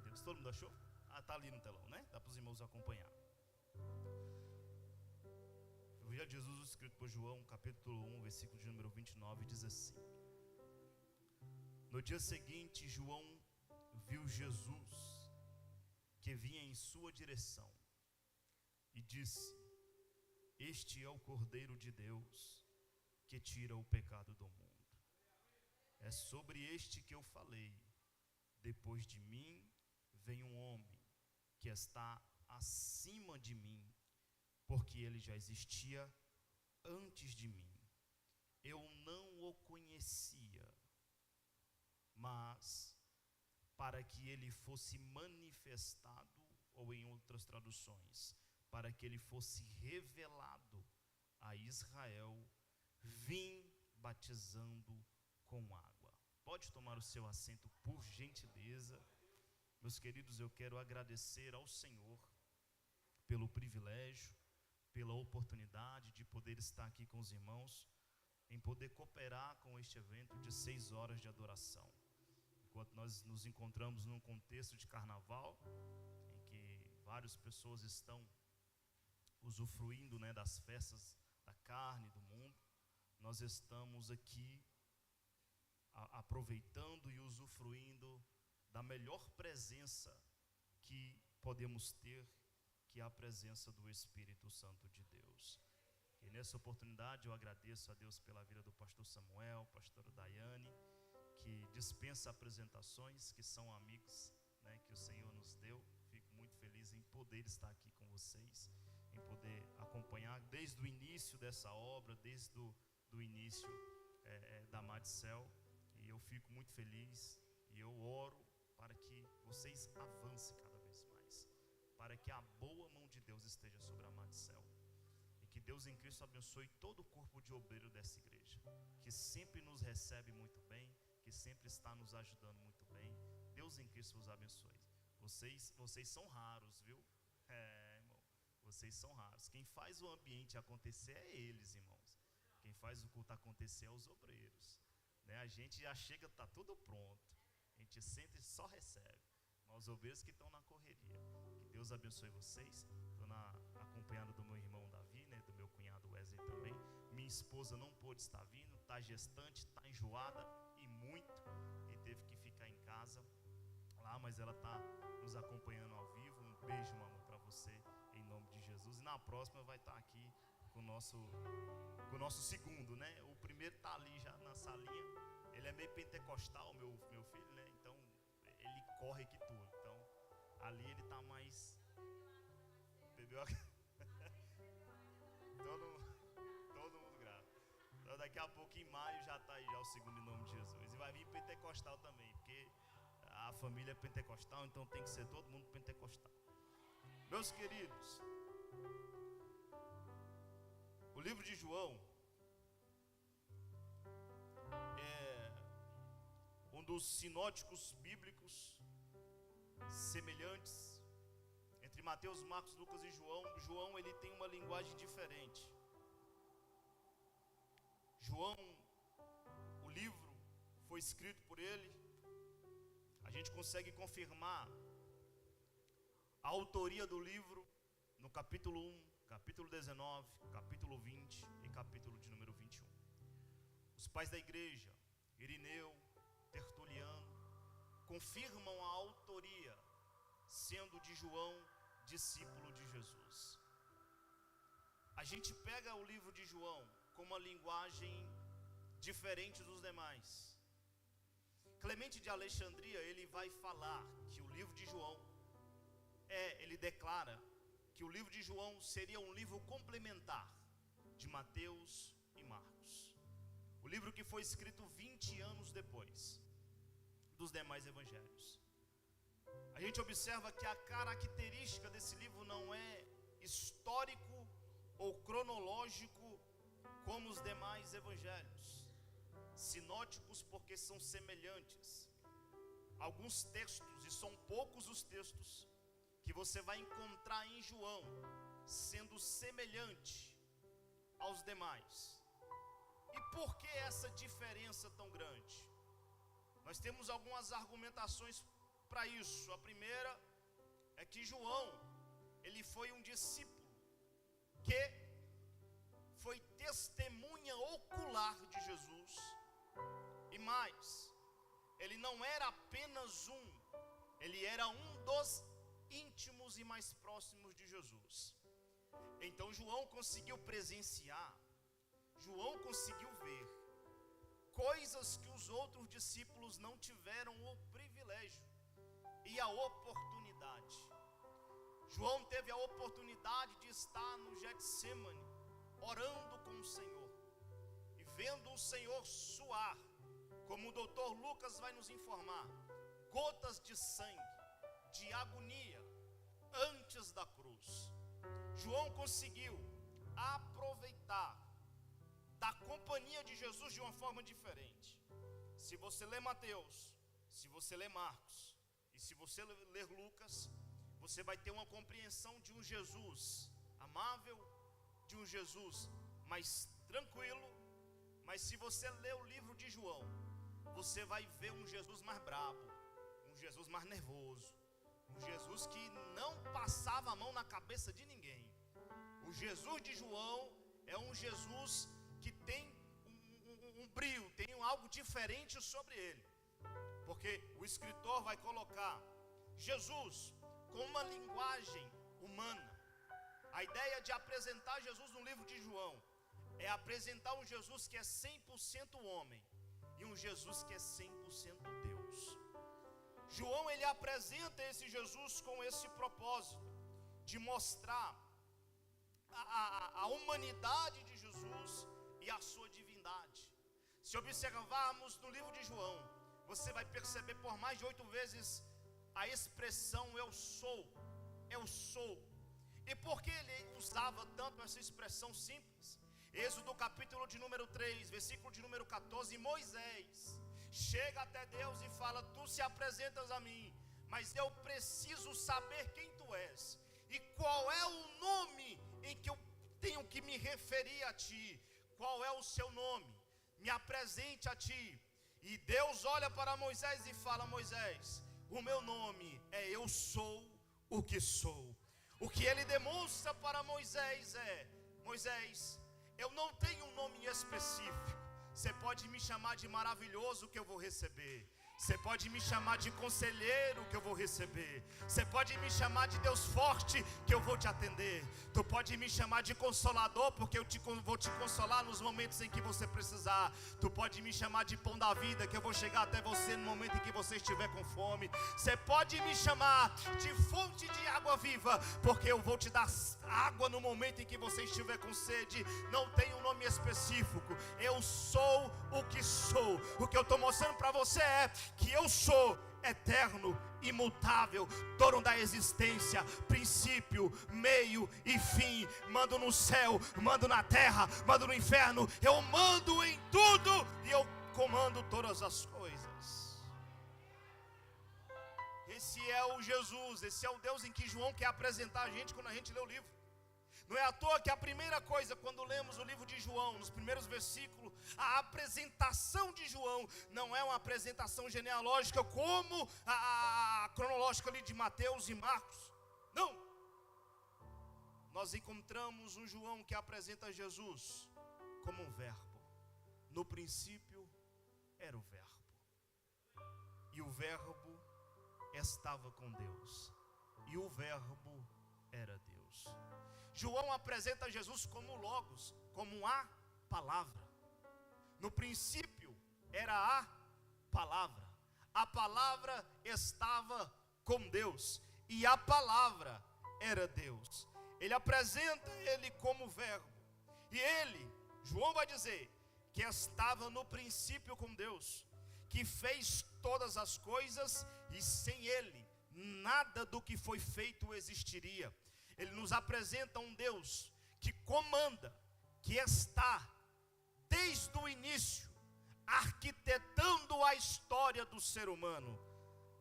Deus, todo mundo achou? Tá ali no telão, né? Dá para os irmãos acompanhar. O Evangelho de Jesus, escrito por João, capítulo 1, versículo de número 29, diz assim: No dia seguinte, João viu Jesus, que vinha em sua direção, e disse: Este é o Cordeiro de Deus, que tira o pecado do mundo. É sobre este que eu falei: depois de mim vem um homem que está acima de mim, porque ele já existia antes de mim. Eu não o conhecia, mas para que ele fosse manifestado, ou em outras traduções, para que ele fosse revelado a Israel, vim batizando com água. Pode tomar o seu assento, por gentileza. Meus queridos, eu quero agradecer ao Senhor pelo privilégio, pela oportunidade de poder estar aqui com os irmãos, em poder cooperar com este evento de 6 horas de adoração. Enquanto nós nos encontramos num contexto de carnaval, em que várias pessoas estão usufruindo, das festas da carne, do mundo, nós estamos aqui aproveitando e usufruindo da melhor presença que podemos ter, que é a presença do Espírito Santo de Deus. E nessa oportunidade eu agradeço a Deus pela vida do pastor Samuel, pastora Daiane, que dispensa apresentações, que são amigos, que o Senhor nos deu. Fico muito feliz em poder estar aqui com vocês, em poder acompanhar desde o início dessa obra, desde o início da Madicel. E eu fico muito feliz e eu oro para que vocês avancem cada vez mais, para que a boa mão de Deus esteja sobre a Madicel, e que Deus em Cristo abençoe todo o corpo de obreiro dessa igreja, que sempre nos recebe muito bem, que sempre está nos ajudando muito bem. Deus em Cristo os abençoe. Vocês são raros, viu? Irmão, vocês são raros. Quem faz o ambiente acontecer é eles, irmãos. Quem faz o culto acontecer é os obreiros, A gente já chega, está tudo pronto, a gente senta e só recebe, mas os obreiros que estão na correria. Que Deus abençoe vocês. Estou acompanhado do meu irmão Davi, do meu cunhado Wesley também. Minha esposa não pôde estar vindo, está gestante, está enjoada e muito, e teve que ficar em casa lá, mas ela está nos acompanhando ao vivo. Um beijo, meu amor, para você, em nome de Jesus. E na próxima vai estar aqui com o nosso segundo, O primeiro está ali já na salinha. Ele é meio pentecostal, meu filho, Então ele corre aqui tudo. Então ali ele está mais. Bebeu a... todo mundo grave. Então daqui a pouco em maio já está aí já o segundo, em nome de Jesus. E vai vir pentecostal também, porque a família é pentecostal, então tem que ser todo mundo pentecostal. Meus queridos, o livro de João é um dos sinóticos bíblicos semelhantes entre Mateus, Marcos, Lucas e João. João, ele tem uma linguagem diferente. João, o livro foi escrito por ele. A gente consegue confirmar a autoria do livro no capítulo 1, capítulo 19, capítulo 20 e capítulo de número 21. Os pais da igreja, Irineu, Tertuliano, confirmam a autoria, sendo de João, discípulo de Jesus. A gente pega o livro de João com uma linguagem diferente dos demais. Clemente de Alexandria, ele vai falar que o livro de João ele declara que o livro de João seria um livro complementar de Mateus e Marcos. O livro que foi escrito 20 anos depois dos demais evangelhos. A gente observa que a característica desse livro não é histórico ou cronológico como os demais evangelhos. Sinóticos porque são semelhantes. Alguns textos, e são poucos os textos, que você vai encontrar em João sendo semelhante aos demais. E por que essa diferença tão grande? Nós temos algumas argumentações para isso. A primeira é que João, ele foi um discípulo que foi testemunha ocular de Jesus. E mais, ele não era apenas ele era um dos íntimos e mais próximos de Jesus. Então João conseguiu presenciar, João conseguiu ver coisas que os outros discípulos não tiveram o privilégio e a oportunidade. João teve a oportunidade de estar no Getsêmani, orando com o Senhor, e vendo o Senhor suar, como o doutor Lucas vai nos informar, gotas de sangue, de agonia, antes da cruz. João conseguiu aproveitar da companhia de Jesus de uma forma diferente. Se você ler Mateus, se você ler Marcos, e se você ler Lucas, você vai ter uma compreensão de um Jesus amável, de um Jesus mais tranquilo. Mas se você ler o livro de João, você vai ver um Jesus mais brabo, um Jesus mais nervoso, um Jesus que não passava a mão na cabeça de ninguém. O Jesus de João é um Jesus que tem um brilho, tem algo diferente sobre ele, porque o escritor vai colocar Jesus com uma linguagem humana. A ideia de apresentar Jesus no livro de João é apresentar um Jesus que é 100% homem e um Jesus que é 100% Deus. João, ele apresenta esse Jesus com esse propósito de mostrar a humanidade de Jesus e a sua divindade. Se observarmos no livro de João, você vai perceber por mais de 8 vezes a expressão eu sou, eu sou. E por que ele usava tanto essa expressão simples? Êxodo capítulo de número 3, versículo de número 14, Moisés chega até Deus e fala: tu se apresentas a mim, mas eu preciso saber quem tu és e qual é o nome em que eu tenho que me referir a ti. Qual é o seu nome? Me apresente a ti. E Deus olha para Moisés e fala: Moisés, o meu nome é eu sou o que sou. O que ele demonstra para Moisés é: Moisés, eu não tenho um nome específico. Você pode me chamar de maravilhoso, que eu vou receber. Você pode me chamar de conselheiro, que eu vou receber. Você pode me chamar de Deus forte, que eu vou te atender. Tu pode me chamar de consolador, porque eu vou te consolar nos momentos em que você precisar. Tu pode me chamar de pão da vida, que eu vou chegar até você no momento em que você estiver com fome. Você pode me chamar de fonte de água viva, porque eu vou te dar água no momento em que você estiver com sede. Não tem um nome específico. Eu sou o que sou. O que eu estou mostrando para você é que eu sou eterno, imutável, dono da existência, princípio, meio e fim. Mando no céu, mando na terra, mando no inferno. Eu mando em tudo e eu comando todas as coisas. Esse é o Jesus, esse é o Deus em que João quer apresentar a gente quando a gente lê o livro. Não é à toa que a primeira coisa, quando lemos o livro de João, nos primeiros versículos, a apresentação de João não é uma apresentação genealógica como a cronológica ali de Mateus e Marcos. Não. Nós encontramos um João que apresenta Jesus como um verbo. No princípio era o verbo. E o verbo estava com Deus. E o verbo era Deus. João apresenta Jesus como Logos, como a palavra. No princípio era a palavra. A palavra estava com Deus e a palavra era Deus. Ele apresenta ele como verbo. E ele, João vai dizer, que estava no princípio com Deus, que fez todas as coisas e sem ele nada do que foi feito existiria. Ele nos apresenta um Deus que comanda, que está desde o início arquitetando a história do ser humano.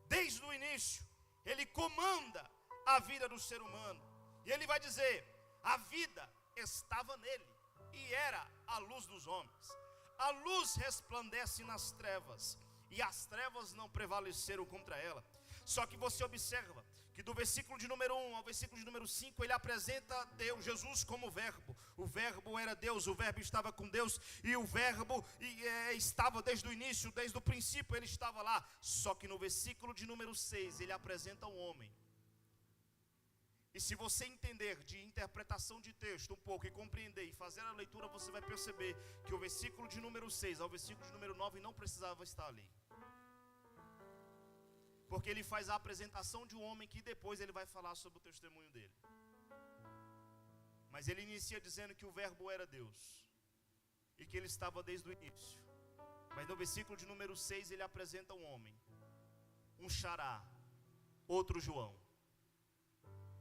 Desde o início, ele comanda a vida do ser humano. E ele vai dizer: a vida estava nele e era a luz dos homens. A luz resplandece nas trevas e as trevas não prevaleceram contra ela. Só que você observa que do versículo de número 1 ao versículo de número 5, ele apresenta Deus, Jesus como verbo. O verbo era Deus, o verbo estava com Deus, e o verbo estava desde o início, desde o princípio ele estava lá. Só que no versículo de número 6, ele apresenta um homem. E se você entender de interpretação de texto um pouco, e compreender, e fazer a leitura, você vai perceber que o versículo de número 6 ao versículo de número 9 não precisava estar ali. Porque ele faz a apresentação de um homem que depois ele vai falar sobre o testemunho dele. Mas ele inicia dizendo que o verbo era Deus, e que ele estava desde o início. Mas no versículo de número 6 ele apresenta um homem, um xará, outro João.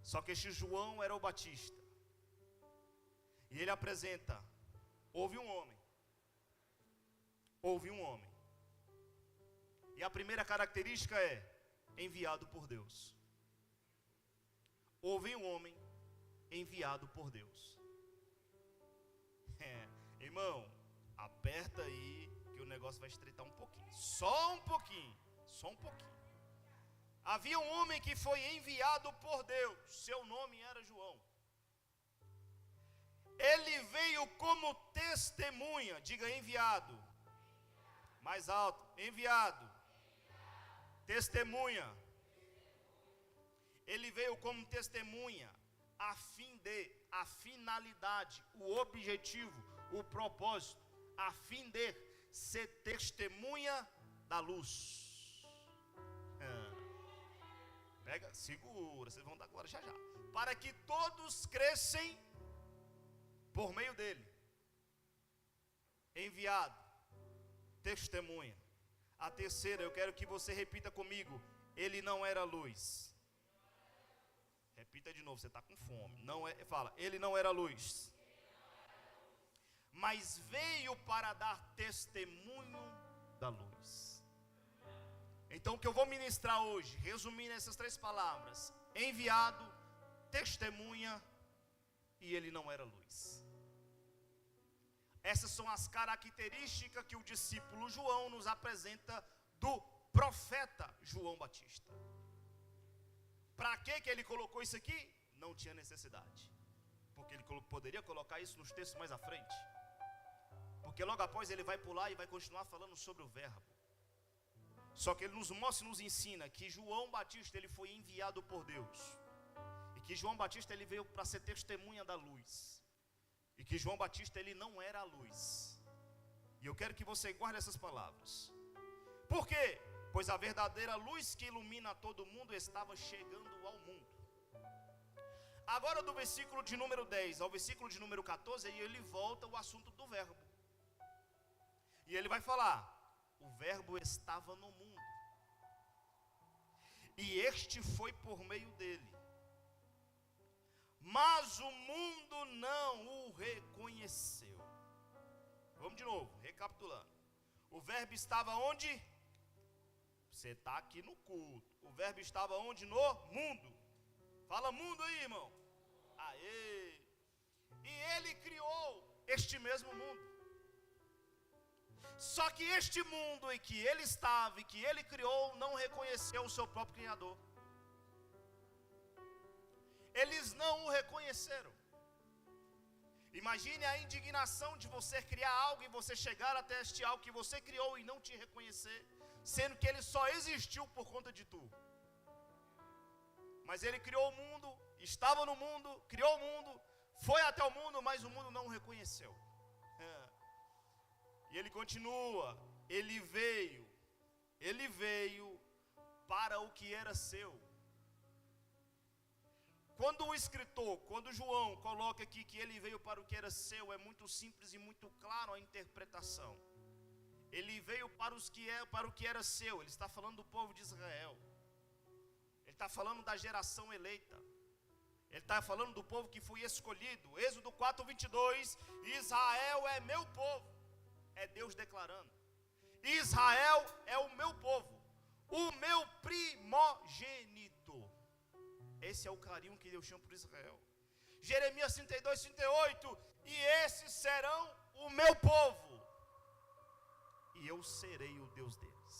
Só que este João era o Batista. E ele apresenta, houve um homem. E a primeira característica é enviado por Deus. Houve um homem enviado por Deus. Irmão, aperta aí que o negócio vai estreitar um pouquinho. Só um pouquinho. Havia um homem que foi enviado por Deus. Seu nome era João. Ele veio como testemunha. Diga enviado. Mais alto. Enviado. Testemunha. Ele veio como testemunha a finalidade, o objetivo, o propósito, a fim de ser testemunha da luz. Pega, segura, vocês vão dar glória já. Para que todos crescem por meio dele. Enviado, testemunha. A terceira, eu quero que você repita comigo. Ele não era luz. Repita de novo, você está com fome. Fala, ele não era luz. Mas veio para dar testemunho da luz. Então o que eu vou ministrar hoje, resumindo essas 3 palavras: enviado, testemunha e ele não era luz. Essas são as características que o discípulo João nos apresenta do profeta João Batista. Para que ele colocou isso aqui? Não tinha necessidade, porque ele poderia colocar isso nos textos mais à frente. Porque logo após ele vai pular e vai continuar falando sobre o verbo. Só que ele nos mostra e nos ensina que João Batista ele foi enviado por Deus. E que João Batista ele veio para ser testemunha da luz. E que João Batista ele não era a luz. E eu quero que você guarde essas palavras. Por quê? Pois a verdadeira luz que ilumina todo mundo estava chegando ao mundo. Agora do versículo de número 10 ao versículo de número 14, aí ele volta ao assunto do verbo. E ele vai falar: o verbo estava no mundo, e este foi por meio dele, mas o mundo não o reconheceu. Vamos de novo, recapitulando. O verbo estava onde? Você está aqui no culto. O verbo estava onde? No mundo. Fala mundo aí, irmão. Aê! E ele criou este mesmo mundo. Só que este mundo em que ele estava e que ele criou não reconheceu o seu próprio Criador. Eles não o reconheceram. Imagine a indignação de você criar algo e você chegar até este algo que você criou e não te reconhecer, sendo que ele só existiu por conta de tu. Mas ele criou o mundo, estava no mundo, criou o mundo, foi até o mundo, mas o mundo não o reconheceu. E ele continua, ele veio para o que era seu. Quando o escritor, quando João coloca aqui que ele veio para o que era seu, é muito simples e muito claro a interpretação. Ele veio para o que era seu. Ele está falando do povo de Israel. Ele está falando da geração eleita. Ele está falando do povo que foi escolhido. Êxodo 4:22, Israel é meu povo. É Deus declarando: Israel é o meu povo, o meu primogênito. Esse é o carinho que Deus chama por Israel. Jeremias 32:38, e esses serão o meu povo, e eu serei o Deus deles.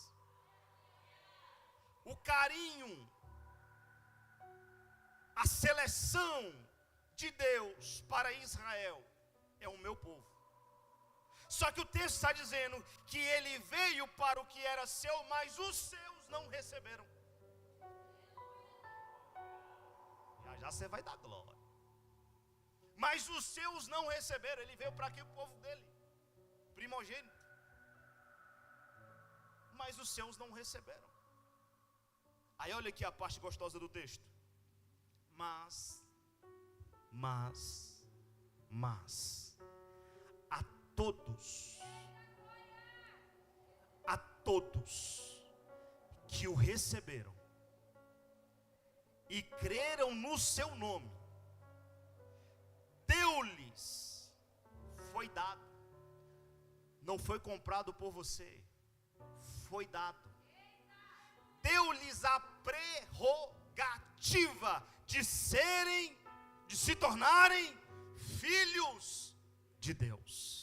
o carinho, a seleção de Deus para Israel é o meu povo. Só que o texto está dizendo que ele veio para o que era seu, mas os seus não receberam. Já você vai dar glória. Mas os seus não receberam. Ele veio para aqui, o povo dele, primogênito. Mas os seus não receberam. Aí olha aqui a parte gostosa do texto. Mas a todos que o receberam e creram no seu nome, deu-lhes, foi dado, não foi comprado por você, foi dado, deu-lhes a prerrogativa de se tornarem filhos de Deus.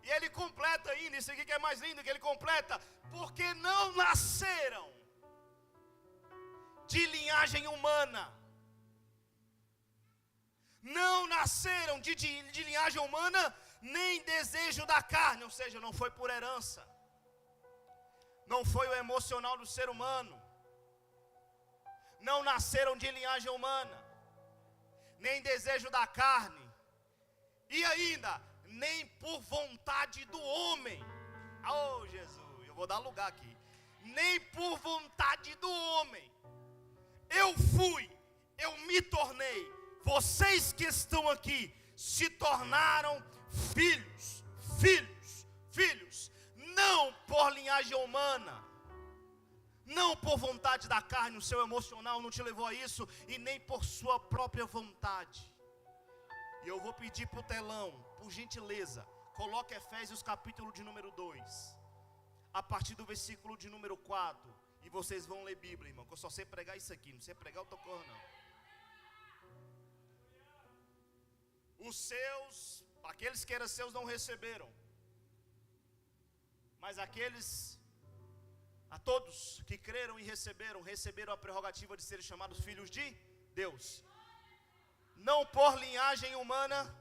E ele completa ainda, isso aqui que é mais lindo, que ele completa, porque não nasceram de linhagem humana, não nasceram de linhagem humana, nem desejo da carne, ou seja, não foi por herança, não foi o emocional do ser humano, não nasceram de linhagem humana, nem desejo da carne, e ainda, nem por vontade do homem. Oh Jesus, eu vou dar lugar aqui. Nem por vontade do homem. Eu me tornei. Vocês que estão aqui se tornaram filhos. Não por linhagem humana, não por vontade da carne, o seu emocional não te levou a isso, e nem por sua própria vontade. E eu vou pedir para o telão, por gentileza, coloque Efésios capítulo de número 2, a partir do versículo de número 4, e vocês vão ler Bíblia, irmão, que eu só sei pregar isso aqui, não sei pregar outra coisa não. Os seus, aqueles que eram seus não receberam, mas a todos que creram e receberam a prerrogativa de serem chamados filhos de Deus. Não por linhagem humana,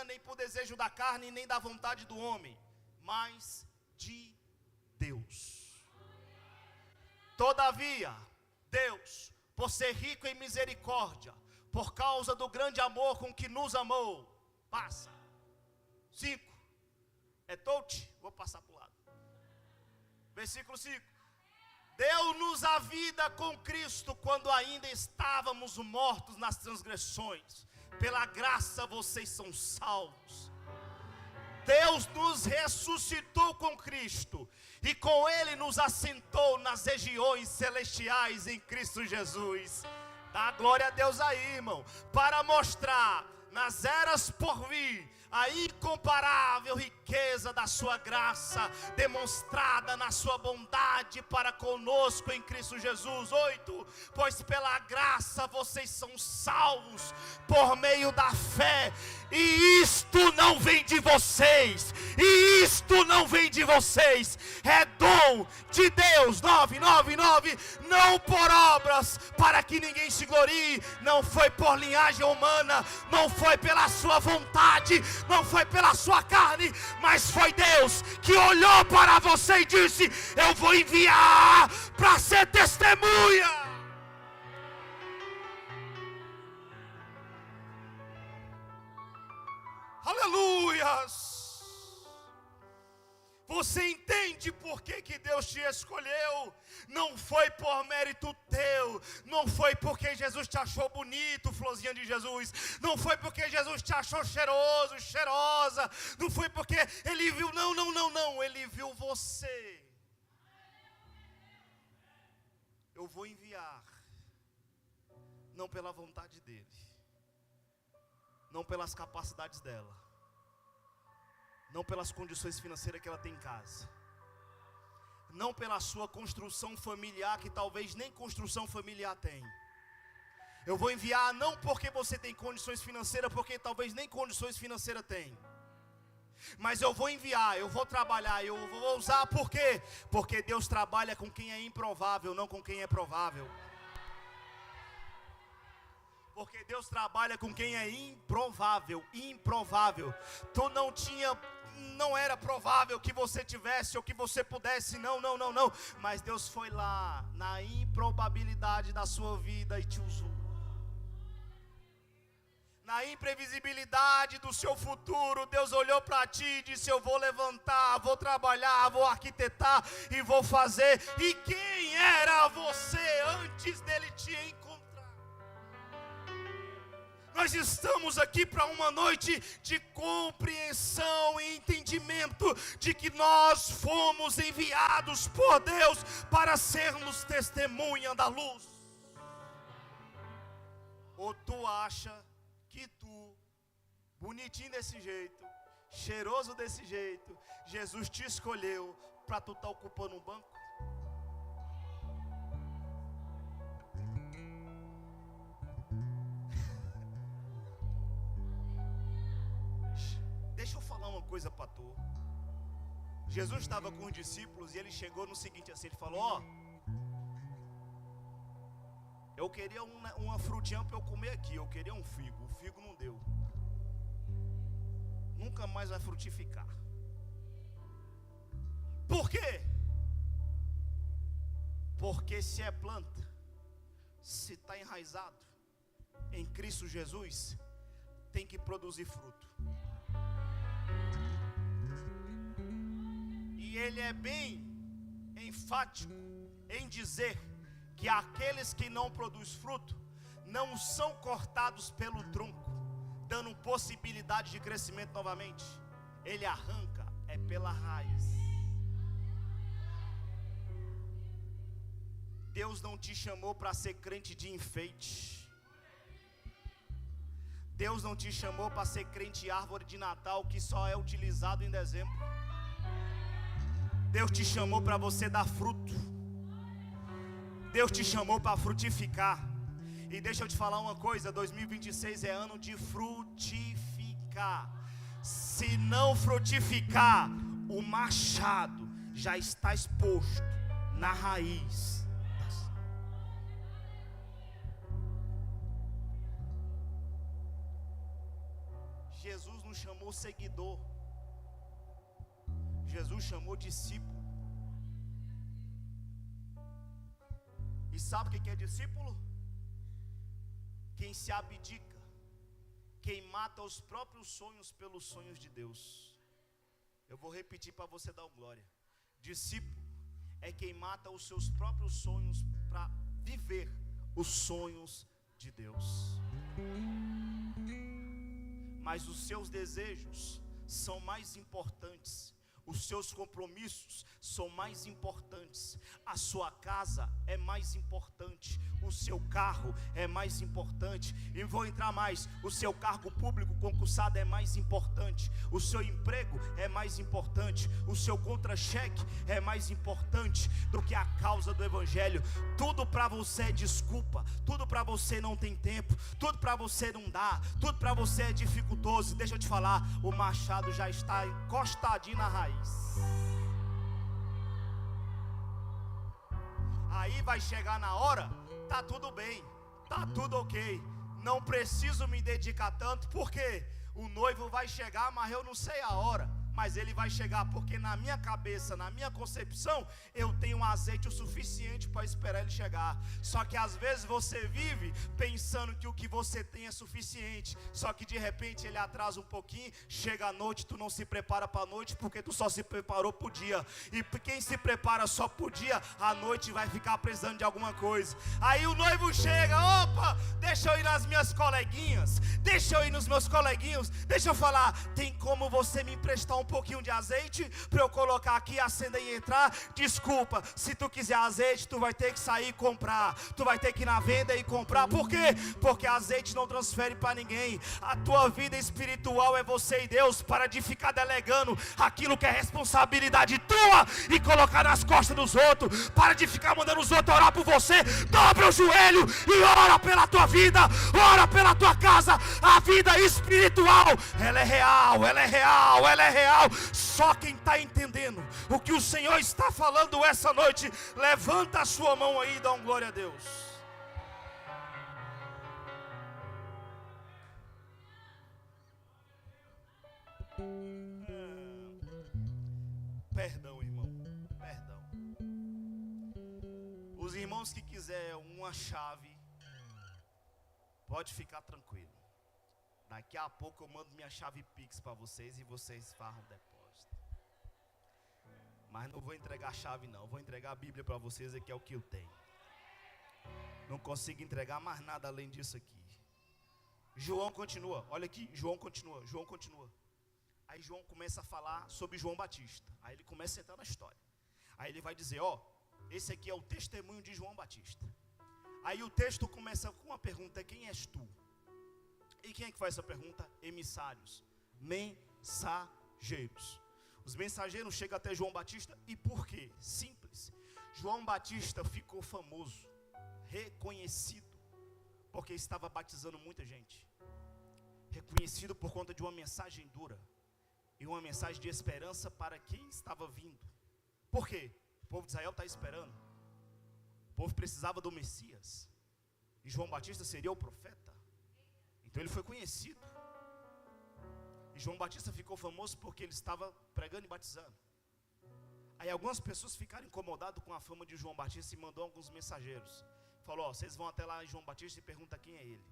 nem por desejo da carne, nem da vontade do homem, mas de Deus. Todavia, Deus, por ser rico em misericórdia, por causa do grande amor com que nos amou, passa. 5. É touch? Vou passar para o lado. Versículo 5. Deu-nos a vida com Cristo quando ainda estávamos mortos nas transgressões. Pela graça vocês são salvos. Deus nos ressuscitou com Cristo e com Ele nos assentou nas regiões celestiais em Cristo Jesus. Dá glória a Deus aí, irmão, para mostrar nas eras por vir a incomparável riqueza da sua graça, demonstrada na sua bondade para conosco em Cristo Jesus. 8. Pois pela graça vocês são salvos por meio da fé, e isto não vem de vocês, é dom de Deus. 9, não por obras, para que ninguém se glorie, não foi por linhagem humana, não foi pela sua vontade, não foi pela sua carne, mas foi Deus que olhou para você e disse: eu vou enviar para ser testemunha. Aleluias. Você entende por que Deus te escolheu? Não foi por mérito teu, não foi porque Jesus te achou bonito, florzinha de Jesus, não foi porque Jesus te achou cheiroso, cheirosa, não foi porque Ele viu, não, Ele viu você. Eu vou enviar, não pela vontade dEle, não pelas capacidades dela, não pelas condições financeiras que ela tem em casa, não pela sua construção familiar, que talvez nem construção familiar tem. Eu vou enviar não porque você tem condições financeiras, porque talvez nem condições financeiras tem. mas eu vou enviar, eu vou trabalhar, eu vou usar. Por quê? Porque Deus trabalha com quem é improvável, não com quem é provável. Porque Deus trabalha com quem é improvável. Tu não era provável que você tivesse ou que você pudesse, não. Mas Deus foi lá na improbabilidade da sua vida e te usou. Na imprevisibilidade do seu futuro, Deus olhou para ti e disse: eu vou levantar, vou trabalhar, vou arquitetar e vou fazer. E quem era você antes dele te encontrar? Nós estamos aqui para uma noite de compreensão e entendimento de que nós fomos enviados por Deus para sermos testemunha da luz. Ou tu acha que tu, bonitinho desse jeito, cheiroso desse jeito, Jesus te escolheu para tu estar ocupando um banco? Deixa eu falar uma coisa para tu. Jesus estava com os discípulos e ele chegou no seguinte assim, ele falou: ó, eu queria uma frutinha para eu comer aqui, eu queria um figo, o figo não deu. Nunca mais vai frutificar. Por quê? Porque se é planta, se está enraizado em Cristo Jesus, tem que produzir fruto. E ele é bem enfático em dizer que aqueles que não produzem fruto não são cortados pelo tronco, dando possibilidade de crescimento novamente. Ele arranca, é pela raiz. Deus não te chamou para ser crente de enfeite. Deus não te chamou para ser crente de árvore de Natal que só é utilizado em dezembro. Deus te chamou para você dar fruto. Deus te chamou para frutificar. E deixa eu te falar uma coisa, 2026 é ano de frutificar. Se não frutificar, o machado já está exposto na raiz. Jesus não chamou seguidor, Jesus chamou discípulo. E sabe o que é discípulo? Quem se abdica, quem mata os próprios sonhos pelos sonhos de Deus. Eu vou repetir para você dar glória. Discípulo é quem mata os seus próprios sonhos para viver os sonhos de Deus. Mas os seus desejos são mais importantes. Os seus compromissos são mais importantes. A sua casa é mais importante. O seu carro é mais importante. E vou entrar mais. O seu cargo público concursado é mais importante. O seu emprego é mais importante. O seu contra-cheque é mais importante do que a causa do evangelho. Tudo para você é desculpa. Tudo para você não tem tempo. Tudo para você não dá. Tudo para você é dificultoso. Deixa eu te falar, o machado já está encostadinho na raiz. Aí vai chegar na hora, tá tudo bem, tá tudo ok, não preciso me dedicar tanto, porque o noivo vai chegar, mas eu não sei a hora. Mas ele vai chegar, porque na minha cabeça, na minha concepção, eu tenho um azeite o suficiente para esperar ele chegar. Só que às vezes você vive pensando que o que você tem é suficiente. Só que de repente ele atrasa um pouquinho, chega à noite, tu não se prepara para a noite, porque tu só se preparou para o dia. E quem se prepara só para o dia, a noite vai ficar precisando de alguma coisa. Aí o noivo chega, opa, deixa eu ir nas minhas coleguinhas, deixa eu ir nos meus coleguinhos, deixa eu falar, tem como você me emprestar um pouquinho de azeite para eu colocar aqui, acender e entrar. Desculpa, se tu quiser azeite, tu vai ter que sair e comprar. Tu vai ter que ir na venda e comprar. Por quê? Porque azeite não transfere para ninguém. A tua vida espiritual é você e Deus. Para de ficar delegando aquilo que é responsabilidade tua e colocar nas costas dos outros. Para de ficar mandando os outros orar por você. Dobra o joelho e ora pela tua vida, ora pela tua casa. A vida espiritual, ela é real, ela é real, ela é real. Só quem está entendendo o que o Senhor está falando essa noite, levanta a sua mão aí e dá um glória a Deus. Perdão, irmão, perdão. Os irmãos que quiser uma chave, pode ficar tranquilo. Daqui a pouco eu mando minha chave Pix para vocês e vocês farram depósito. Mas não vou entregar a chave não, vou entregar a Bíblia para vocês, que é o que eu tenho. Não consigo entregar mais nada além disso aqui. João continua, olha aqui, João continua. Aí João começa a falar sobre João Batista. Aí ele começa a entrar na história. Aí ele vai dizer, esse aqui é o testemunho de João Batista. Aí o texto começa com uma pergunta: quem és tu? E quem é que faz essa pergunta? Emissários, mensageiros. Os mensageiros chegam até João Batista. E por quê? Simples. João Batista ficou famoso, reconhecido, porque estava batizando muita gente. Reconhecido por conta de uma mensagem dura e uma mensagem de esperança para quem estava vindo. Por quê? O povo de Israel está esperando. O povo precisava do Messias. E João Batista seria o profeta. Então ele foi conhecido. E João Batista ficou famoso porque ele estava pregando e batizando. Aí algumas pessoas ficaram incomodadas com a fama de João Batista e mandou alguns mensageiros. Falou, vocês vão até lá em João Batista e perguntam quem é ele.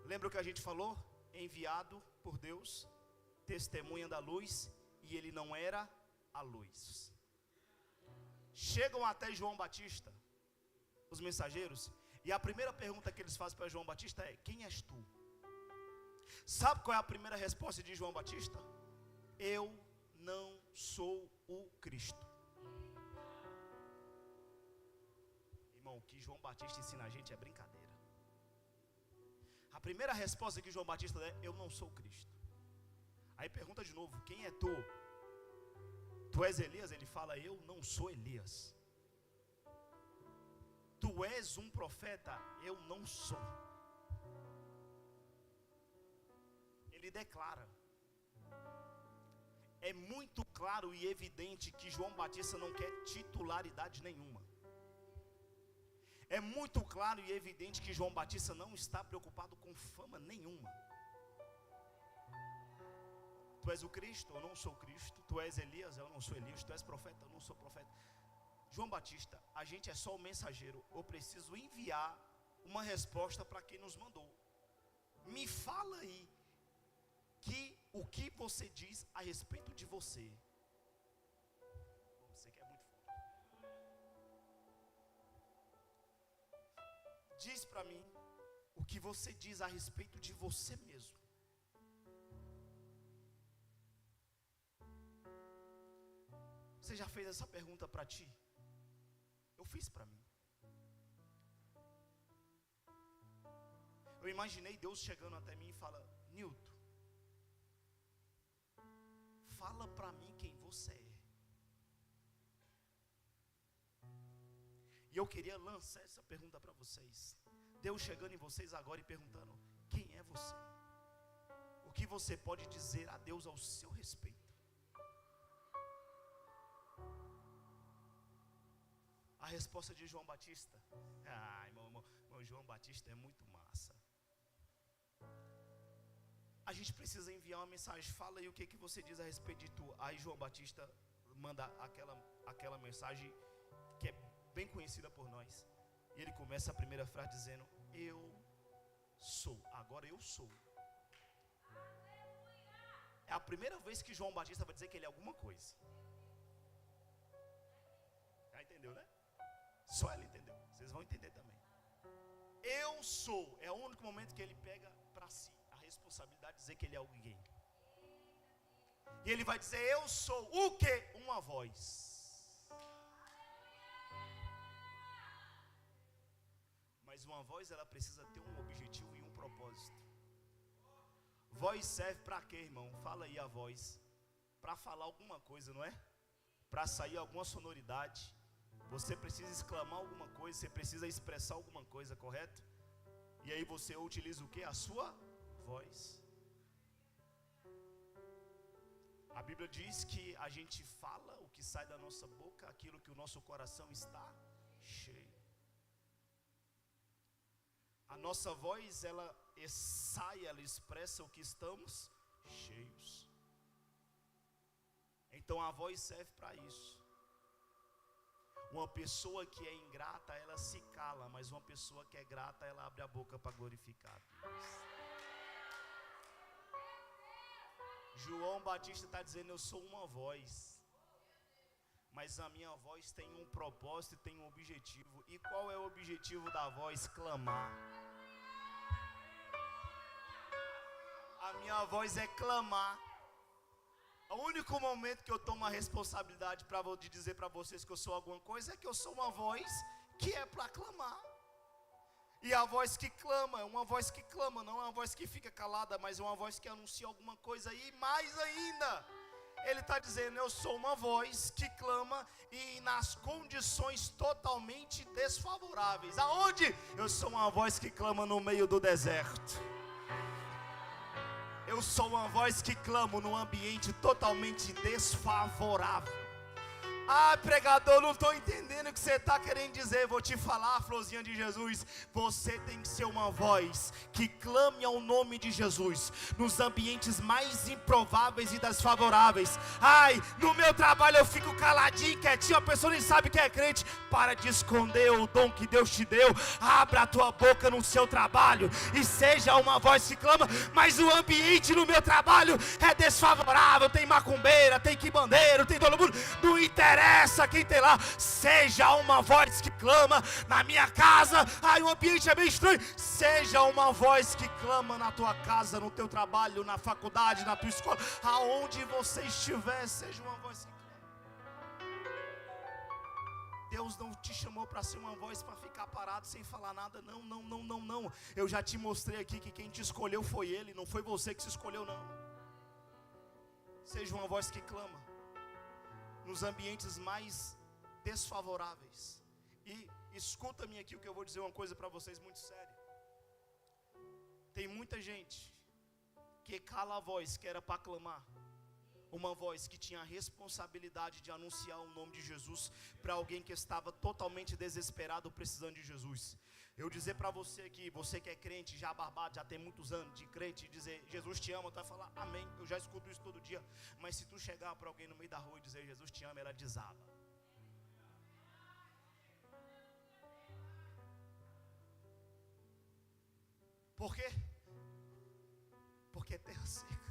Lembra o que a gente falou? Enviado por Deus, testemunha da luz, e ele não era a luz. Chegam até João Batista, os mensageiros, e a primeira pergunta que eles fazem para João Batista é: quem és tu? Sabe qual é a primeira resposta de João Batista? Eu não sou o Cristo. Irmão, o que João Batista ensina a gente é brincadeira. A primeira resposta que João Batista dá é: eu não sou o Cristo. Aí pergunta de novo: quem é tu? Tu és Elias? Ele fala: eu não sou Elias. Tu és um profeta? Eu não sou. Ele declara. É muito claro e evidente que João Batista não quer titularidade nenhuma. É muito claro e evidente que João Batista não está preocupado com fama nenhuma. Tu és o Cristo? Eu não sou o Cristo. Tu és Elias? Eu não sou Elias. Tu és profeta? Eu não sou profeta. João Batista, a gente é só o mensageiro. Eu preciso enviar uma resposta para quem nos mandou. Me fala aí o que você diz a respeito de você. Você que é muito forte. Diz para mim o que você diz a respeito de você mesmo. Você já fez essa pergunta para ti? Eu fiz para mim. Eu imaginei Deus chegando até mim e fala: Nilton, fala para mim quem você é. E eu queria lançar essa pergunta para vocês. Deus chegando em vocês agora e perguntando: quem é você? O que você pode dizer a Deus ao seu respeito? A resposta de João Batista: irmão, João Batista é muito massa. A gente precisa enviar uma mensagem. Fala aí o que você diz a respeito de tu. Aí João Batista manda aquela mensagem que é bem conhecida por nós. E ele começa a primeira frase dizendo: eu sou. Agora eu sou. É a primeira vez que João Batista vai dizer que ele é alguma coisa. Já entendeu, né? Só ele entendeu. Vocês vão entender também. Eu sou. É o único momento que ele pega para si a responsabilidade de dizer que ele é alguém. E ele vai dizer: eu sou o quê? Uma voz. Mas uma voz, ela precisa ter um objetivo e um propósito. Voz serve para quê, irmão? Fala aí a voz. Para falar alguma coisa, não é? Para sair alguma sonoridade. Você precisa exclamar alguma coisa, você precisa expressar alguma coisa, correto? E aí você utiliza o quê? A sua voz. A Bíblia diz que a gente fala o que sai da nossa boca, aquilo que o nosso coração está cheio. A nossa voz, ela sai, ela expressa o que estamos cheios. Então a voz serve para isso. Uma pessoa que é ingrata, ela se cala, mas uma pessoa que é grata, ela abre a boca para glorificar Deus. João Batista está dizendo: eu sou uma voz, mas a minha voz tem um propósito e tem um objetivo. E qual é o objetivo da voz? Clamar. A minha voz é clamar. O único momento que eu tomo a responsabilidade de dizer para vocês que eu sou alguma coisa é que eu sou uma voz que é para clamar. E a voz que clama é uma voz que clama, não é uma voz que fica calada, mas é uma voz que anuncia alguma coisa. E mais ainda, ele está dizendo: eu sou uma voz que clama e nas condições totalmente desfavoráveis. Aonde? Eu sou uma voz que clama no meio do deserto. Eu sou uma voz que clamo num ambiente totalmente desfavorável. Ah, pregador, não estou entendendo o que você está querendo dizer. Vou te falar, florzinha de Jesus. Você tem que ser uma voz que clame ao nome de Jesus nos ambientes mais improváveis e desfavoráveis. Ai, no meu trabalho eu fico caladinho, quietinho, a pessoa nem sabe que é crente. Para de esconder o dom que Deus te deu. Abra a tua boca no seu trabalho e seja uma voz que clama. Mas o ambiente no meu trabalho é desfavorável. Tem macumbeira, tem quibandeiro, tem todo mundo. Não interessa quem tem lá. Seja uma voz que clama na minha casa. Ai, o ambiente é bem estranho. Seja uma voz que clama na tua casa, no teu trabalho, na faculdade, na tua escola, aonde você estiver. Seja uma voz que clama. Deus não te chamou para ser uma voz para ficar parado sem falar nada. Não, não, não, não, não. Eu já te mostrei aqui que quem te escolheu foi Ele, não foi você que se escolheu, não. Seja uma voz que clama nos ambientes mais desfavoráveis. E escuta-me aqui, o que eu vou dizer uma coisa para vocês muito séria. Tem muita gente que cala a voz que era para clamar. Uma voz que tinha a responsabilidade de anunciar o nome de Jesus para alguém que estava totalmente desesperado, precisando de Jesus. Eu dizer para você aqui, você que é crente, já barbado, já tem muitos anos de crente, dizer Jesus te ama, tu vai falar amém. Eu já escuto isso todo dia. Mas se tu chegar para alguém no meio da rua e dizer Jesus te ama, ela desaba. Por quê? Porque é terra seca.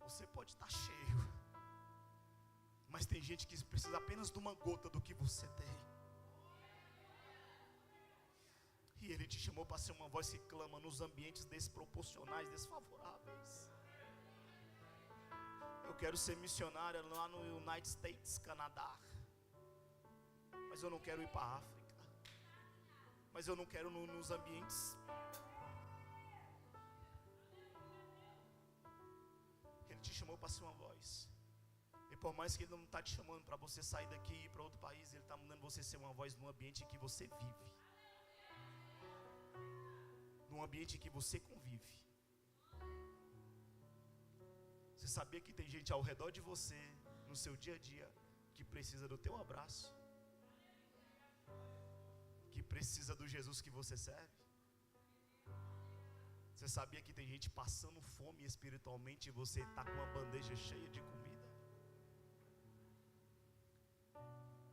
Você pode estar cheio, mas tem gente que precisa apenas de uma gota do que você tem. E Ele te chamou para ser uma voz que clama nos ambientes desproporcionais, desfavoráveis. Eu quero ser missionário lá no United States, Canadá, mas eu não quero ir para a África. Mas eu não quero nos ambientes. Ele te chamou para ser uma voz. E por mais que Ele não está te chamando para você sair daqui e ir para outro país, Ele está mandando você ser uma voz no ambiente em que você vive, num ambiente em que você convive. Você sabia que tem gente ao redor de você, no seu dia a dia, que precisa do teu abraço, que precisa do Jesus que você serve? Você sabia que tem gente passando fome espiritualmente e você está com uma bandeja cheia de comida?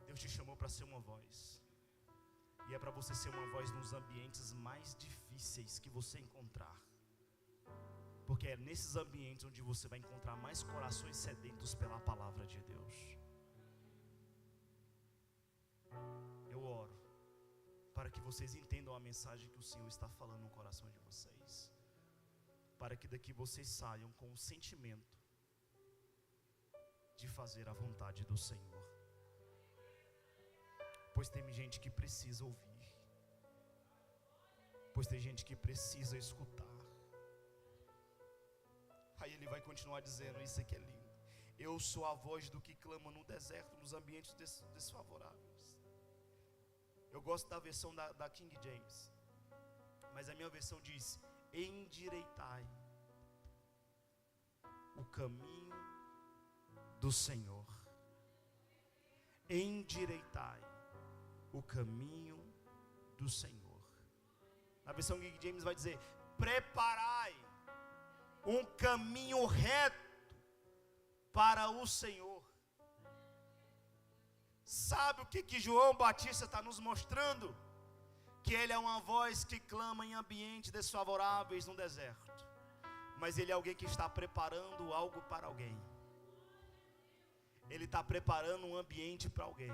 Deus te chamou para ser uma voz. E é para você ser uma voz nos ambientes mais difíceis que você encontrar. Porque é nesses ambientes onde você vai encontrar mais corações sedentos pela palavra de Deus. Eu oro para que vocês entendam a mensagem que o Senhor está falando no coração de vocês. para que daqui vocês saiam com o sentimento de fazer a vontade do Senhor. Pois tem gente que precisa ouvir, pois tem gente que precisa escutar. Aí ele vai continuar dizendo, isso aqui é lindo: eu sou a voz do que clama no deserto, nos ambientes desfavoráveis. Eu gosto da versão da King James, mas a minha versão diz: endireitai o caminho do Senhor. Endireitai o caminho do Senhor. Na versão King James vai dizer: preparai um caminho reto para o Senhor. Sabe o que João Batista está nos mostrando? Que ele é uma voz que clama em ambientes desfavoráveis no deserto, mas ele é alguém que está preparando algo para alguém. Ele está preparando um ambiente para alguém.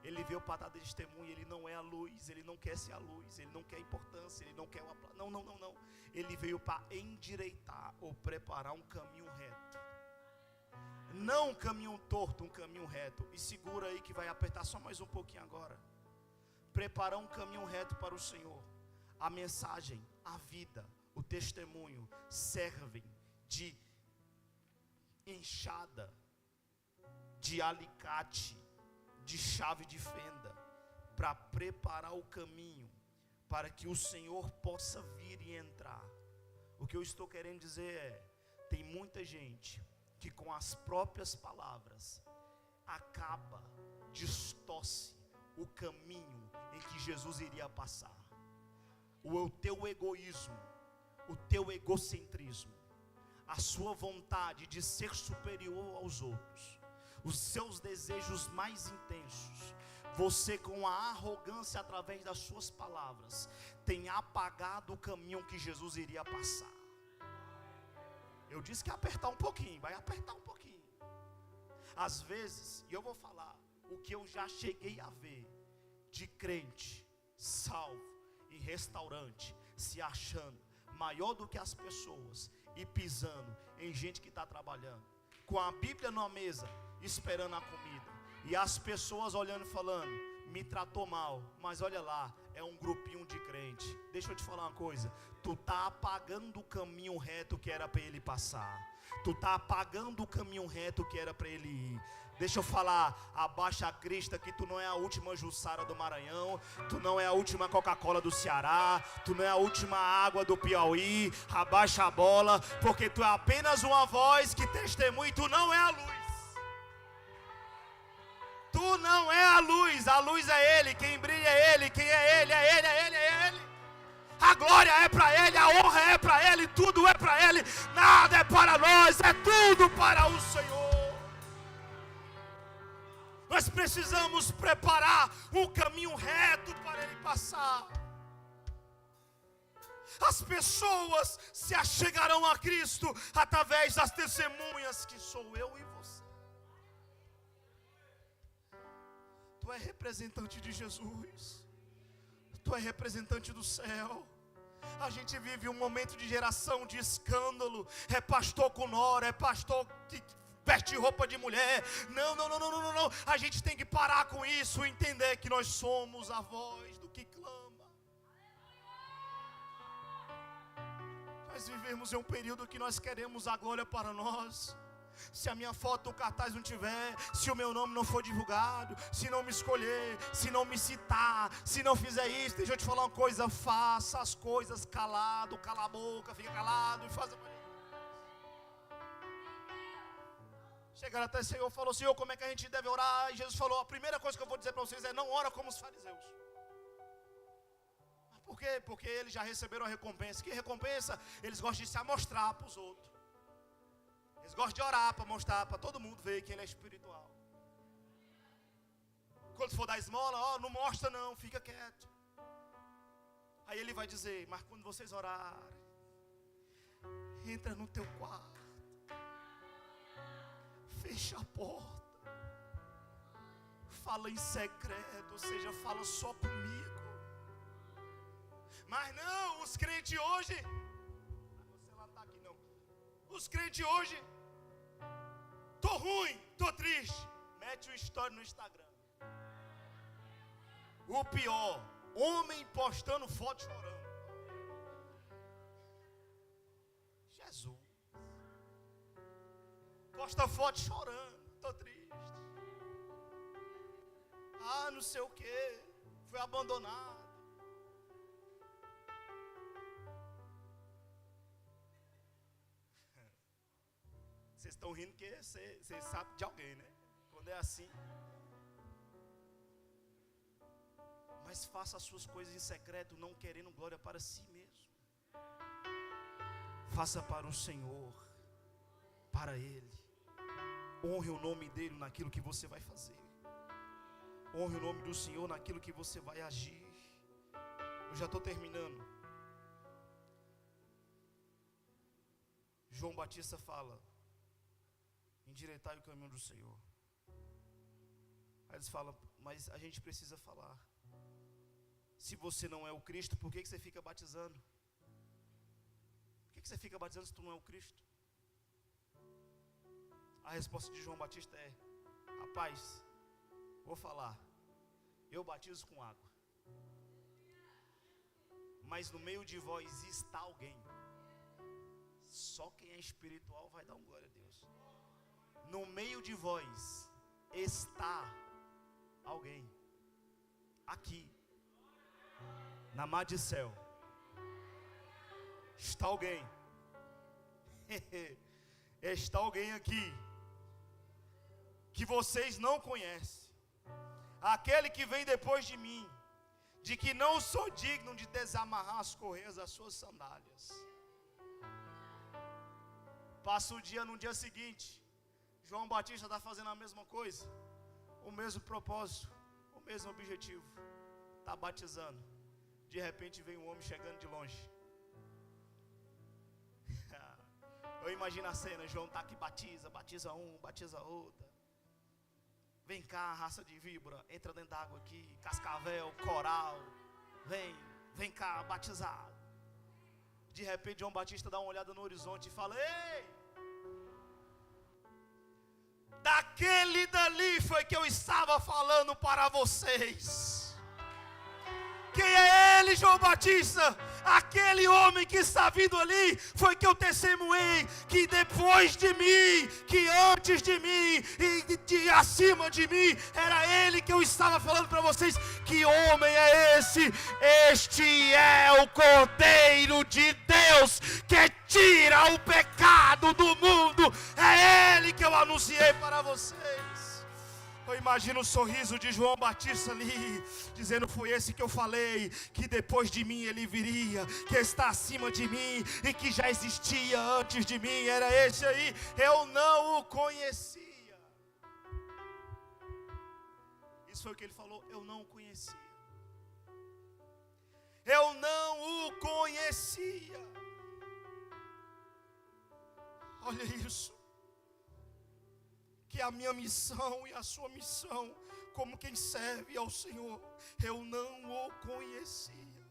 Ele veio para dar testemunho. Ele não é a luz, ele não quer ser a luz, ele não quer importância, ele não quer uma... Não. Ele veio para endireitar ou preparar um caminho reto. Não um caminho torto, um caminho reto. E segura aí que vai apertar só mais um pouquinho agora. Preparar um caminho reto para o Senhor. A mensagem, a vida, o testemunho servem de enxada, de alicate, de chave de fenda, para preparar o caminho, para que o Senhor possa vir e entrar. O que eu estou querendo dizer é, tem muita gente que com as próprias palavras acaba, distorce o caminho em que Jesus iria passar. O teu egoísmo, o teu egocentrismo, a sua vontade de ser superior aos outros, os seus desejos mais intensos, você com a arrogância através das suas palavras tem apagado o caminho que Jesus iria passar. Eu disse que ia apertar um pouquinho, vai apertar um pouquinho. Às vezes, e eu vou falar o que eu já cheguei a ver de crente salvo em restaurante, se achando maior do que as pessoas e pisando em gente que está trabalhando, com a Bíblia na mesa, esperando a comida, e as pessoas olhando e falando: me tratou mal, mas olha lá, é um grupinho de crente. Deixa eu te falar uma coisa: tu está apagando o caminho reto que era para ele passar, tu está apagando o caminho reto que era para ele ir. Deixa eu falar, abaixa a crista que tu não é a última Jussara do Maranhão, tu não é a última Coca-Cola do Ceará, tu não é a última água do Piauí. Abaixa a bola, porque tu é apenas uma voz que testemunha e tu não é a luz. Tu não é a luz é Ele, quem brilha é Ele, quem é Ele, é Ele, é Ele, é Ele. A glória é para Ele, a honra é para Ele, tudo é para Ele, nada é para nós, é tudo para o Senhor. Nós precisamos preparar um caminho reto para Ele passar. As pessoas se achegarão a Cristo através das testemunhas que sou eu e você. Tu é representante de Jesus, tu é representante do céu. A gente vive um momento de geração de escândalo. É pastor com nora, é pastor que veste roupa de mulher. Não. A gente tem que parar com isso, entender que nós somos a voz do que clama. Nós vivemos em um período que nós queremos a glória para nós. Se a minha foto no cartaz não tiver, se o meu nome não for divulgado, se não me escolher, se não me citar, se não fizer isso, deixa eu te falar uma coisa: faça as coisas calado, cala a boca, fica calado e faz. Chegaram até o Senhor e falou: Senhor, como é que a gente deve orar? E Jesus falou: a primeira coisa que eu vou dizer para vocês é: não ora como os fariseus. Mas por quê? Porque eles já receberam a recompensa. Que recompensa? Eles gostam de se amostrar para os outros. Eles gostam de orar para mostrar para todo mundo ver que ele é espiritual. Quando for dar esmola, não mostra não, fica quieto. Aí ele vai dizer: mas quando vocês orarem, entra no teu quarto, fecha a porta, fala em segredo, ou seja, fala só comigo. Mas não, os crentes hoje, Os crentes hoje, tô ruim, tô triste, mete uma história no Instagram. O pior, homem postando foto chorando. Jesus. Posta foto chorando, tô triste. Ah, não sei o que, fui abandonado. Vocês estão rindo porque vocês sabem de alguém, né? Quando é assim. Mas faça as suas coisas em secreto, não querendo glória para si mesmo. Faça para o Senhor, para Ele. Honre o nome dEle naquilo que você vai fazer. Honre o nome do Senhor naquilo que você vai agir. Eu já estou terminando. João Batista fala: endireitai o caminho do Senhor. Aí eles falam: mas a gente precisa falar. Se você não é o Cristo, por que você fica batizando? Por que você fica batizando se tu não é o Cristo? A resposta de João Batista é: rapaz, vou falar, eu batizo com água, mas no meio de vós está alguém. Só quem é espiritual vai dar um glória a Deus. No meio de vós está alguém. Aqui na Madicel está alguém. Está alguém aqui que vocês não conhecem. Aquele que vem depois de mim, de que não sou digno de desamarrar as correias das suas sandálias. Passa o dia, no dia seguinte, João Batista está fazendo a mesma coisa, o mesmo propósito, o mesmo objetivo, está batizando. De repente vem um homem chegando de longe. Eu imagino a cena: João está aqui, batiza um, batiza outra. Vem cá, raça de víbora, entra dentro d'água aqui, cascavel, coral, vem cá, batizado. De repente João Batista dá uma olhada no horizonte e fala: ei, daquele dali foi que eu estava falando para vocês. Quem é ele, João Batista? Aquele homem que está vindo ali foi que eu testemunhei, que depois de mim, que antes de mim e de acima de mim, era ele que eu estava falando para vocês. Que homem é esse? Este é o Cordeiro de Deus que tira o pecado do mundo. É ele que eu anunciei para vocês. Eu imagino o sorriso de João Batista ali, dizendo: foi esse que eu falei, que depois de mim ele viria, que está acima de mim e que já existia antes de mim. Era esse aí, eu não o conhecia. Isso foi o que ele falou: eu não o conhecia. Eu não o conhecia. Olha isso. Que a minha missão e a sua missão, como quem serve ao Senhor, eu não o conhecia,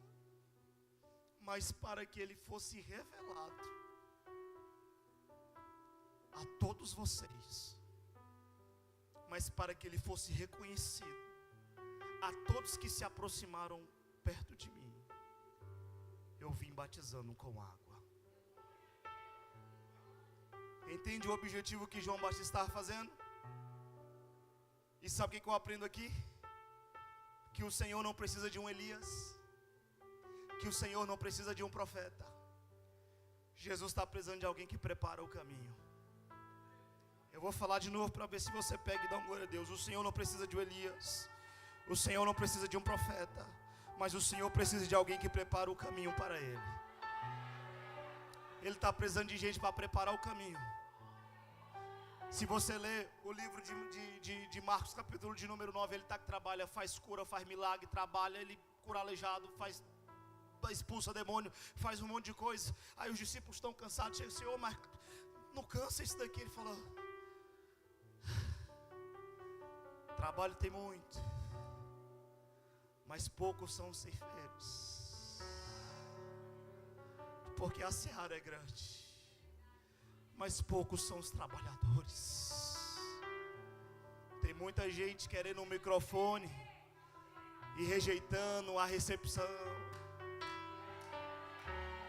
mas para que ele fosse revelado a todos vocês, mas para que ele fosse reconhecido a todos que se aproximaram perto de mim, eu vim batizando com água. Entende o objetivo que João Batista estava fazendo? E sabe o que eu aprendo aqui? Que o Senhor não precisa de um Elias, que o Senhor não precisa de um profeta. Jesus está precisando de alguém que prepara o caminho. Eu vou falar de novo para ver se você pega e dá um glória a Deus. O Senhor não precisa de um Elias, o Senhor não precisa de um profeta, mas o Senhor precisa de alguém que prepara o caminho para Ele. Ele está precisando de gente para preparar o caminho. Se você ler o livro de Marcos, capítulo de número 9, ele trabalha, faz cura, faz milagre, trabalha, ele cura aleijado, expulsa demônio, faz um monte de coisa. Aí os discípulos estão cansados, chegam: Senhor, mas não cansa isso daqui. Ele falou: trabalho tem muito, mas poucos são os ceifeiros, porque a seara é grande, mas poucos são os trabalhadores. Tem muita gente querendo um microfone e rejeitando a recepção.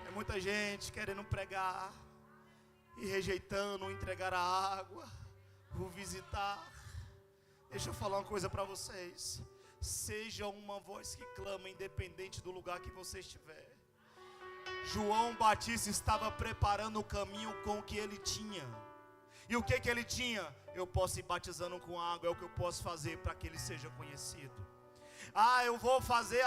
Tem muita gente querendo pregar e rejeitando entregar a água, o visitar. Deixa eu falar uma coisa para vocês. Seja uma voz que clama, independente do lugar que você estiver. João Batista estava preparando o caminho com o que ele tinha. E o que ele tinha? Eu posso ir batizando com água, é o que eu posso fazer para que ele seja conhecido. Eu vou fazer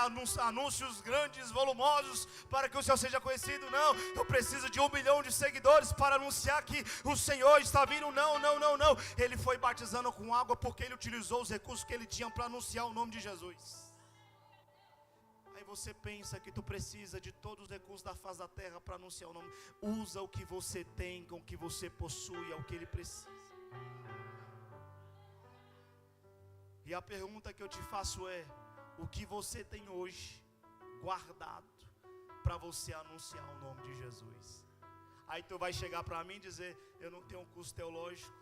anúncios grandes, volumosos, para que o Senhor seja conhecido. Não, eu preciso de 1 milhão de seguidores para anunciar que o Senhor está vindo. Não. Ele foi batizando com água porque ele utilizou os recursos que ele tinha para anunciar o nome de Jesus. Aí você pensa que tu precisa de todos os recursos da face da terra para anunciar o nome. Usa o que você tem, com o que você possui, é o que ele precisa. E a pergunta que eu te faço é: o que você tem hoje guardado para você anunciar o nome de Jesus? Aí tu vai chegar para mim e dizer: eu não tenho um curso teológico,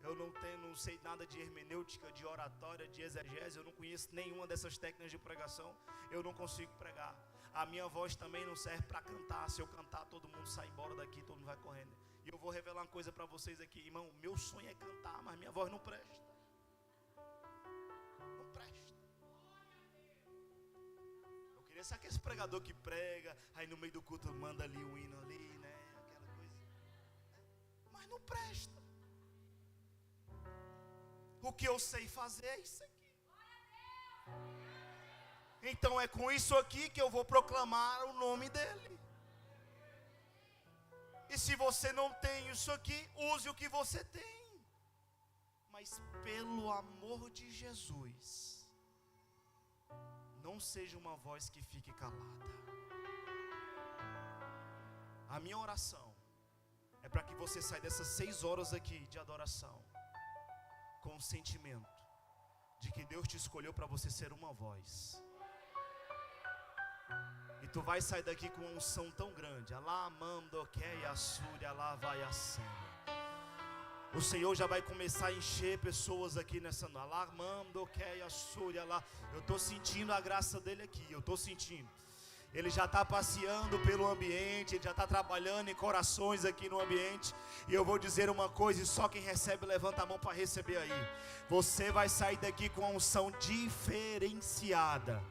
eu não sei nada de hermenêutica, de oratória, de exegese, eu não conheço nenhuma dessas técnicas de pregação, eu não consigo pregar. A minha voz também não serve para cantar. Se eu cantar, todo mundo sai embora daqui, todo mundo vai correndo. E eu vou revelar uma coisa para vocês aqui, irmão. Meu sonho é cantar, mas minha voz não presta. Sabe aquele pregador que prega, aí no meio do culto manda ali um hino ali, né? Aquela coisa. Mas não presta. O que eu sei fazer é isso aqui. Então é com isso aqui que eu vou proclamar o nome dele. E se você não tem isso aqui, use o que você tem. Mas pelo amor de Jesus, não seja uma voz que fique calada. A minha oração é para que você saia dessas 6 horas aqui de adoração com o sentimento de que Deus te escolheu para você ser uma voz. E tu vai sair daqui com uma unção tão grande. Alá mando que a súria, lá vai a cena. O Senhor já vai começar a encher pessoas aqui nessa noite. Alarmando que a súria lá. Eu estou sentindo a graça dele aqui. Eu estou sentindo. Ele já está passeando pelo ambiente. Ele já está trabalhando em corações aqui no ambiente. E eu vou dizer uma coisa. E só quem recebe levanta a mão para receber aí. Você vai sair daqui com uma unção diferenciada.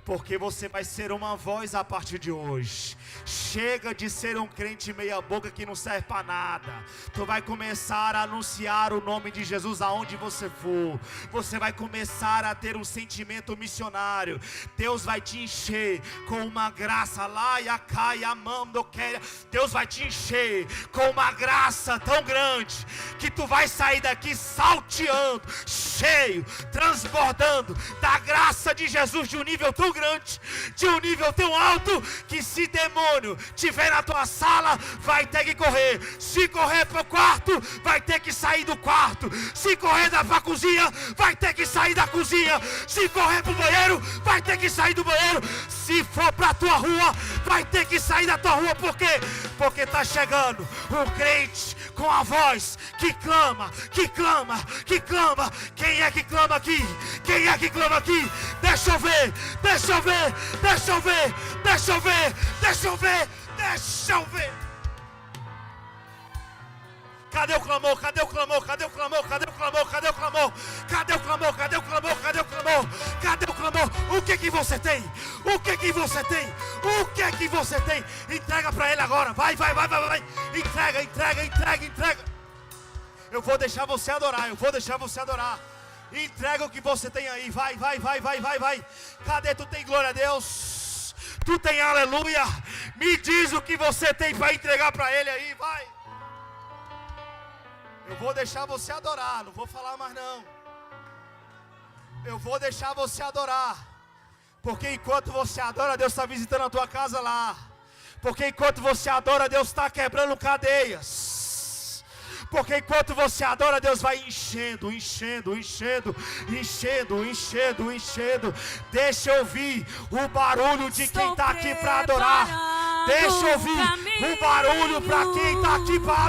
Porque você vai ser uma voz a partir de hoje. Chega de ser um crente meia boca que não serve para nada. Tu vai começar a anunciar o nome de Jesus aonde você for. Você vai começar a ter um sentimento missionário. Deus vai te encher com uma graça lá e a caia mando quer. Deus vai te encher com uma graça tão grande que tu vai sair daqui salteando, cheio, transbordando da graça de Jesus de um nível tão grande, de um nível tão alto, que se demônio tiver na tua sala, vai ter que correr. Se correr para o quarto, vai ter que sair do quarto. Se correr para a cozinha, vai ter que sair da cozinha. Se correr para o banheiro, vai ter que sair do banheiro. Se for para a tua rua, vai ter que sair da tua rua. Por quê? Porque está chegando um crente com a voz que clama, que clama, que clama. Quem é que clama aqui? Quem é que clama aqui? Deixa eu ver, deixa eu ver, deixa eu ver, deixa eu ver, deixa eu ver, deixa eu ver. Cadê o clamor? Cadê o clamor? Cadê o clamor? Cadê o clamor? Cadê o clamor? Cadê o clamor? Cadê o clamor? Cadê o clamor? Cadê o clamor? O que que você tem? O que que você tem? O que que você tem? Entrega para ele agora. Vai, vai, vai, vai, vai. Entrega, entrega, entrega, entrega. Eu vou deixar você adorar. Eu vou deixar você adorar. Entrega o que você tem aí. Vai, vai, vai, vai, vai, vai. Cadê? Tu tem glória a Deus? Tu tem aleluia? Me diz o que você tem para entregar para ele aí. Vai. Eu vou deixar você adorar. Não vou falar mais não. Eu vou deixar você adorar. Porque enquanto você adora, Deus está visitando a tua casa lá. Porque enquanto você adora, Deus está quebrando cadeias. Porque enquanto você adora, Deus vai enchendo, enchendo, enchendo, enchendo, enchendo, enchendo. Deixa eu ouvir o barulho de quem está aqui para adorar. Deixa eu ouvir o barulho para quem está aqui para adorar.